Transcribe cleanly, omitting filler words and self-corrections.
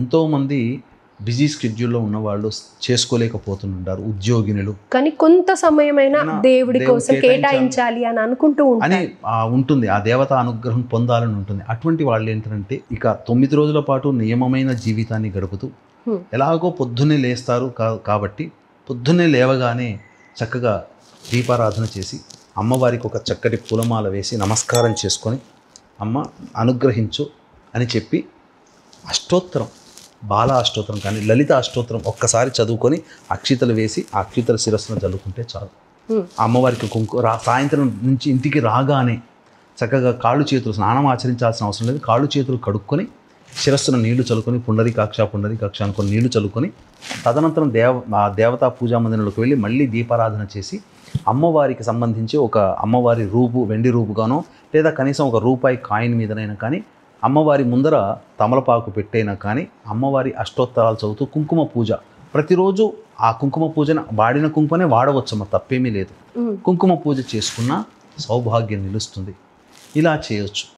ఎంతోమంది బిజీ స్కెడ్యూల్లో ఉన్నవాళ్ళు చేసుకోలేకపోతుంటారు, ఉద్యోగినులు. కానీ కొంత సమయమైనా దేవుడి కోసం కేటాయించాలి కేటాయించాలి అని అనుకుంటూ అని ఉంటారు. ఉంటుంది. ఆ దేవత అనుగ్రహం పొందాలని ఉంటుంది. అటువంటి వాళ్ళు ఏంటంటే ఇక 9 రోజుల పాటు నియమమైన జీవితాన్ని గడుపుతూ ఎలాగో పొద్దున్నే లేస్తారు కాబట్టి పొద్దున్నే లేవగానే చక్కగా దీపారాధన చేసి అమ్మవారికి ఒక చక్కటి పూలమాల వేసి నమస్కారం చేసుకొని అమ్మ అనుగ్రహించు అని చెప్పి అష్టోత్తరం, బాల అష్టోత్తరం కానీ లలిత అష్టోత్తరం ఒక్కసారి చదువుకొని అక్షితలు వేసి ఆ అక్షితల శిరస్సును చల్లుకుంటే చాలు. అమ్మవారికి సాయంత్రం నుంచి ఇంటికి రాగానే చక్కగా కాళ్ళు చేతులు స్నానం ఆచరించాల్సిన అవసరం లేదు. కాళ్ళు చేతులు కడుక్కొని శిరస్సును నీళ్లు చల్లుకొని పుండరీకాక్ష అనుకొని నీళ్లు చల్లుకొని తదనంతరం దేవతా పూజా మందిరంలోకి వెళ్ళి మళ్ళీ దీపారాధన చేసి అమ్మవారికి సంబంధించి ఒక అమ్మవారి రూపు, వెండి రూపుగానో లేదా కనీసం ఒక రూపాయి కాయిన్ మీదనైనా కానీ అమ్మవారి ముందర తమలపాకు పెట్టైనా కానీ అమ్మవారి అష్టోత్తరాలు చదువుతూ కుంకుమ పూజ ప్రతిరోజు ఆ కుంకుమ పూజను వాడిన కుంకుమనే వాడవచ్చమ్మ, తప్పేమీ లేదు. కుంకుమ పూజ చేసుకున్న సౌభాగ్యం నిలుస్తుంది. ఇలా చేయొచ్చు.